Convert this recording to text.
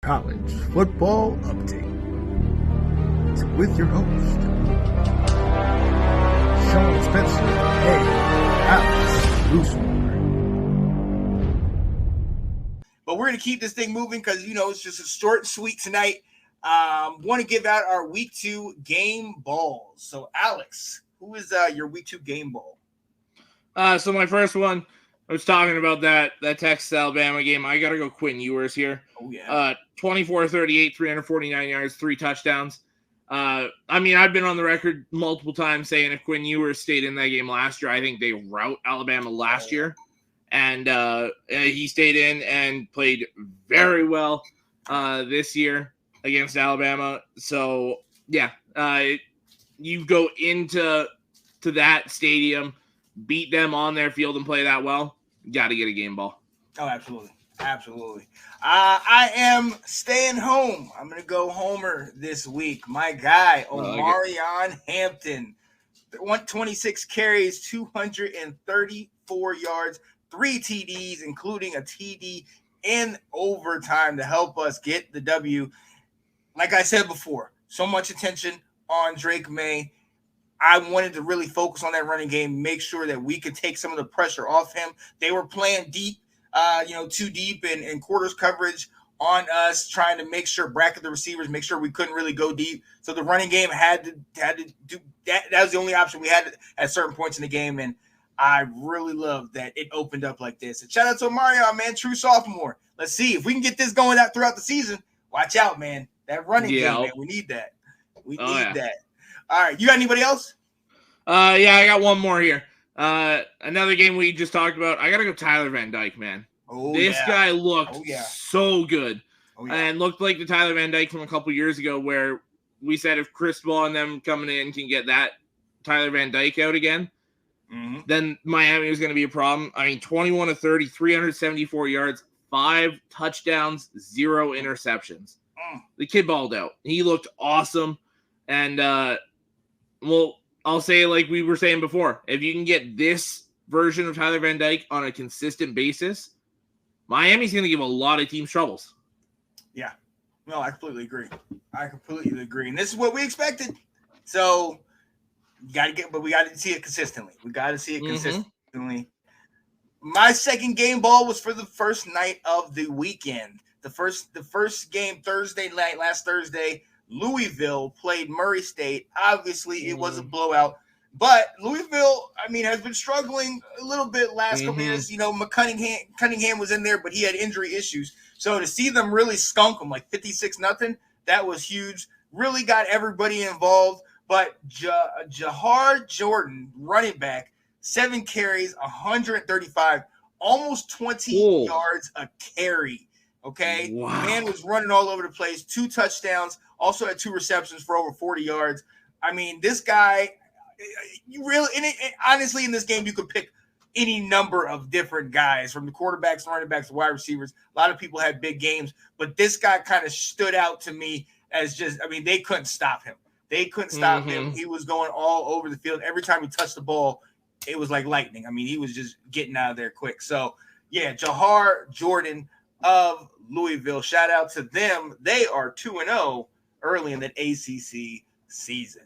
College Football Update with your host, Sean Spencer and Alex Loosemore. But we're going to keep this thing moving because, it's just a short and sweet tonight. Want to give out our Week 2 game balls. So, Alex, who is your Week 2 game ball? So my first one, I was talking about that Texas-Alabama game. I got to go Quinn Ewers here. Oh, yeah. 24-38, 349 yards, 3 touchdowns. I've been on the record multiple times saying if Quinn Ewers stayed in that game last year, I think they rout Alabama last year. And he stayed in and played very well this year against Alabama. So, yeah, you go into that stadium, beat them on their field and play that well, got to get a game ball. Oh, absolutely. Absolutely. I am staying home. I'm going to go homer this week. My guy, Omarion Hampton, 126 carries, 234 yards, 3 TDs, including a TD in overtime to help us get the W. Like I said before, so much attention on Drake May. I wanted to really focus on that running game, make sure that we could take some of the pressure off him. They were playing deep, too deep in quarters coverage on us, trying to make sure bracket the receivers, make sure we couldn't really go deep. So the running game had to do that. That was the only option we had at certain points in the game, and I really love that it opened up like this. And shout out to Omarion, man, true sophomore. Let's see if we can get this going out throughout the season. Watch out, man. That running game, man, we need that. We need that. All right, you got anybody else? I got one more here. Another game we just talked about. I got to go Tyler Van Dyke, man. This guy looked so good and looked like the Tyler Van Dyke from a couple years ago where we said if Cristobal and them coming in can get that Tyler Van Dyke out again, then Miami was going to be a problem. 21-30, 374 yards, 5 touchdowns, 0 interceptions. The kid balled out. He looked awesome. And, I'll say like we were saying before, if you can get this version of Tyler Van Dyke on a consistent basis, Miami's going to give a lot of teams troubles. Yeah. No, I completely agree. And this is what we expected. So we got to see it consistently. My second game ball was for the first night of the weekend. The first game Thursday night, last Thursday, Louisville played Murray State. Obviously, it was a blowout, but Louisville, has been struggling a little bit last couple years. Cunningham was in there, but he had injury issues. So to see them really skunk them like 56-0, that was huge. Really got everybody involved. But Jahar Jordan, running back, 7 carries, 135, almost 20 yards a carry. Okay, Man was running all over the place. 2 touchdowns. Also had 2 receptions for over 40 yards. This guy, honestly, in this game, you could pick any number of different guys from the quarterbacks, running backs, wide receivers. A lot of people had big games, but this guy kind of stood out to me as just, they couldn't stop him. He was going all over the field. Every time he touched the ball, it was like lightning. He was just getting out of there quick. So, yeah, Jahar Jordan of Louisville. Shout out to them. They are 2-0 early in the ACC season.